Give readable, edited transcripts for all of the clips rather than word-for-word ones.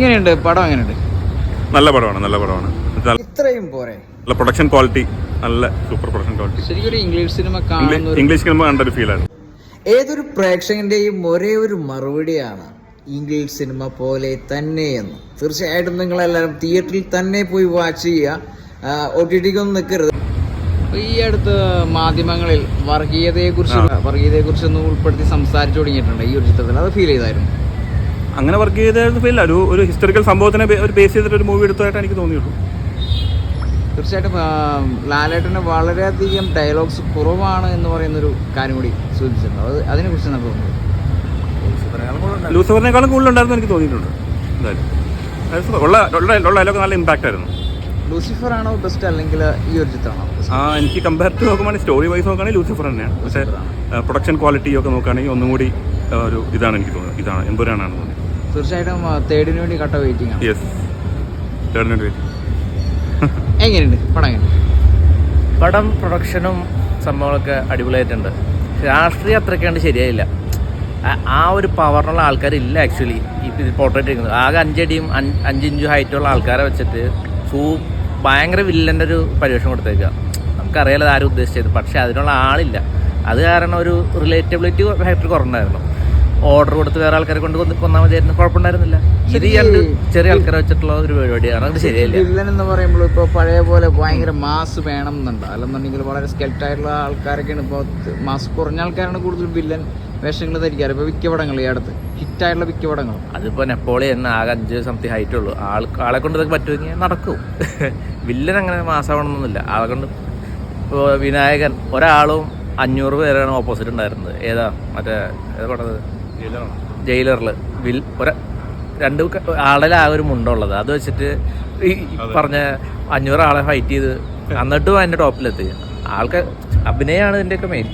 എങ്ങനെയുണ്ട് പടം? എങ്ങനെയുണ്ട്? നല്ല പടമാണ്. ഇത്രയും പോരെ? നല്ല പ്രൊഡക്ഷൻ ക്വാളിറ്റി, നല്ല സൂപ്പർ പ്രൊഡക്ഷൻ ക്വാളിറ്റി. ശരിക്കും ഇംഗ്ലീഷ് സിനിമ ഇംഗ്ലീഷ് സിനിമ കണ്ടൊരു ഫീലാണ്. ഏതൊരു പ്രേക്ഷകന്റെയും ഒരേ ഒരു മറുപടിയാണ് ഇംഗ്ലീഷ് സിനിമ പോലെ തന്നെയെന്ന്. തീർച്ചയായിട്ടും നിങ്ങളെല്ലാവരും തിയേറ്ററിൽ തന്നെ പോയി വാച്ച് ചെയ്യുക, OTT-ക്കൊന്നും നിൽക്കരുത്. ഈ അടുത്ത് മാധ്യമങ്ങളിൽ വർഗീയതയെക്കുറിച്ചൊന്നും ഉൾപ്പെടുത്തി സംസാരിച്ചു തുടങ്ങിയിട്ടുണ്ട് ഈ ഒരു ചിത്രത്തിൽ. അത് ഫീൽ ചെയ്തായിരുന്നു? അങ്ങനെ വർക്ക് ചെയ്ത ഫീൽ ഒരു ഹിസ്റ്ററിക്കൽ സംഭവത്തിനെ ഒരു ബേസ് ചെയ്തിട്ട് ഒരു മൂവി എടുത്തതായിട്ട് എനിക്ക് തോന്നിയുള്ളൂ. തീർച്ചയായിട്ടും ലാലേട്ടന് വളരെയധികം ഡയലോഗ്സ് കുറവാണ് എന്ന് പറയുന്നൊരു കാര്യം കൂടി സൂചിപ്പിച്ചിട്ടുണ്ട്. അതിനെക്കുറിച്ച് നമുക്ക് തോന്നുന്നു. ലൂസിഫറിനേക്കാളും കൂടുതലുണ്ടായിരുന്നു എനിക്ക് തോന്നിയിട്ടുണ്ട്. എന്തായാലും ഉള്ള ഡയലോഗ് നല്ല ഇമ്പാക്റ്റ് ആയിരുന്നു. ലൂസിഫർ ആണോ ബെസ്റ്റ്, അല്ലെങ്കിൽ ഈ ഒരു ചിത്രമാണോ? എനിക്ക് കമ്പയർ ടു നോക്കുവാണെങ്കിൽ സ്റ്റോറി വൈസ് നോക്കുകയാണെങ്കിൽ ലൂസിഫർ തന്നെയാണ്. പക്ഷേ പ്രൊഡക്ഷൻ ക്വാളിറ്റി ഒക്കെ നോക്കുകയാണെങ്കിൽ ഒന്നും കൂടി ഒരു ഇതാണ് എനിക്ക് തോന്നുന്നത്. ഇതാണ് എമ്പുരാനാണ് തോന്നിയത്. തീർച്ചയായിട്ടും തേർഡിന് വേണ്ടി കട്ട വെയിറ്റിംഗ് ആണ്. യെസ്, തേർഡിന് വേണ്ടി വെയിറ്റിംഗ്. എങ്ങനെയുണ്ട് പടം? എങ്ങനെയുണ്ട് പടം? പ്രൊഡക്ഷനും സംഭവങ്ങളൊക്കെ അടിപൊളിയായിട്ടുണ്ട്. രാഷ്ട്രീയം അത്രയ്ക്കാണ്ട് ശരിയായില്ല. ആ ഒരു പവറുള്ള ആൾക്കാരില്ല ആക്ച്വലി ഈ പോർട്രേറ്റ് ചെയ്യുന്നത്. ആകെ 5 അടിയും 5 ഇഞ്ചും ഹൈറ്റുള്ള ആൾക്കാരെ വെച്ചിട്ട് ഭയങ്കര വില്ലൻ്റെ ഒരു പരിവേഷം കൊടുത്തേക്കുക. നമുക്കറിയാലോ ആരും ഉദ്ദേശിച്ചത്, പക്ഷേ അതിനുള്ള ആളില്ല. അത് കാരണം ഒരു റിലേറ്റബിലിറ്റി ഫാക്ടർ കുറവുണ്ടായിരുന്നു. ഓർഡർ കൊടുത്ത് വേറെ ആൾക്കാരെ കൊണ്ട് കൊന്നാൽ മതിയായിരുന്നു, കുഴപ്പമുണ്ടായിരുന്നില്ല. ഇത് ചെറിയ ആൾക്കാരെ വെച്ചിട്ടുള്ള ഒരു പരിപാടിയാണ്. അത് ശരിയല്ല. വില്ലൻ എന്ന് പറയുമ്പോൾ ഇപ്പോൾ പഴയ പോലെ ഭയങ്കര മാസ് വേണം എന്നുണ്ട്, അല്ലെന്നുണ്ടെങ്കിൽ വളരെ സ്കെൽറ്റായിട്ടുള്ള ആൾക്കാരൊക്കെയാണ് ഇപ്പോൾ. മാസ് കുറഞ്ഞ ആൾക്കാരാണ് കൂടുതൽ വില്ലൻ വേഷങ്ങൾ ധരിക്കാറ്. ഇപ്പോൾ മിക്ക പടങ്ങൾ ഈ അടുത്ത് ഹിറ്റായിട്ടുള്ള മിക്ക പടങ്ങളും. അതിപ്പോൾ നെപ്പോളിയൻ ആകെ 5 സംതിങ് ഹൈറ്റ് ഉള്ളൂ. ആളെ കൊണ്ട് ഇതൊക്കെ പറ്റുമെങ്കിൽ നടക്കും. വില്ലൻ അങ്ങനെ മാസമാവണമെന്നൊന്നുമില്ല. ആളെ കൊണ്ട് ഇപ്പോൾ വിനായകൻ ഒരാളും 500 പേരാണ് ഓപ്പോസിറ്റ് ഉണ്ടായിരുന്നത്. ഏതാ പടത് ജയിലറിൽ രണ്ട് ആളിൽ ആ ഒരു മുണ്ടുള്ളത്. അത് വെച്ചിട്ട് ഈ പറഞ്ഞ 500 ആളെ ഫൈറ്റ് ചെയ്ത് എന്നിട്ടും അതിൻ്റെ ടോപ്പിലെത്തി. ആൾക്ക് അഭിനയമാണ് ഇതിൻ്റെയൊക്കെ മെയിൻ.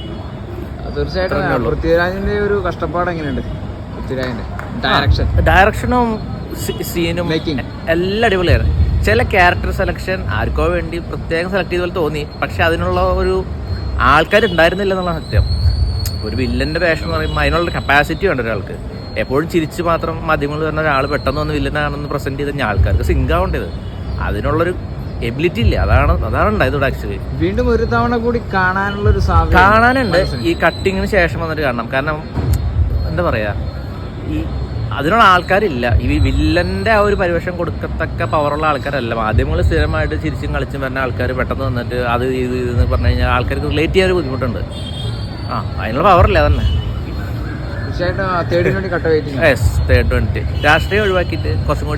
തീർച്ചയായിട്ടും പൃഥ്വിരാജിന്റെ ഒരു കഷ്ടപ്പാട് എങ്ങനെയുണ്ട്? പൃഥ്വിരാജിന്റെ ഡയറക്ഷനും സീനും എല്ലാം അടിപൊളിയാണ്. ചില ക്യാരക്ടർ സെലക്ഷൻ ആർക്കോ വേണ്ടി പ്രത്യേകം സെലക്ട് ചെയ്ത പോലെ തോന്നി. പക്ഷെ അതിനുള്ള ഒരു ആൾക്കാരുണ്ടായിരുന്നില്ല എന്നുള്ള സത്യം. ഒരു വില്ലന്റെ വേഷം എന്ന് പറയുമ്പോൾ അതിനുള്ള കപ്പാസിറ്റി വേണ്ട ഒരാൾക്ക്. എപ്പോഴും ചിരിച്ച് മാത്രം മാധ്യമങ്ങൾ പറഞ്ഞ ഒരാൾ പെട്ടെന്ന് വന്ന് വില്ലനാണെന്ന് പ്രസന്റ് ചെയ്ത ആൾക്കാർക്ക് സിങ്ക് ആവേണ്ടത്. അതിനുള്ളൊരു എബിലിറ്റി ഇല്ല. അതാണ് ഉണ്ടായത്. ആക്ച്വലി വീണ്ടും ഒരു തവണ കൂടി കാണാനുള്ളൊരു കാണാനുണ്ട്. ഈ കട്ടിങ്ങിന് ശേഷം വന്നിട്ട് കാണണം. കാരണം എന്താ പറയാ, ഈ അതിനുള്ള ആൾക്കാരില്ല. ഈ വില്ലന്റെ ആ ഒരു പരിവേഷം കൊടുക്കത്തക്ക പവറുള്ള ആൾക്കാരല്ല. മാധ്യമങ്ങൾ സ്ഥിരമായിട്ട് ചിരിച്ചും കളിച്ചും വരുന്ന ആൾക്കാർ പെട്ടെന്ന് വന്നിട്ട് അത് ഇതെന്ന് പറഞ്ഞു കഴിഞ്ഞാൽ ആൾക്കാർക്ക് റിലേറ്റ് ചെയ്യാൻ ഒരു ബുദ്ധിമുട്ടുണ്ട്. അതിനുള്ള പവറില്ല തന്നെ. തീർച്ചയായിട്ടും തേർഡ് 20 രാഷ്ട്രീയം ഒഴിവാക്കിയിട്ട് കുറച്ചും കൂടി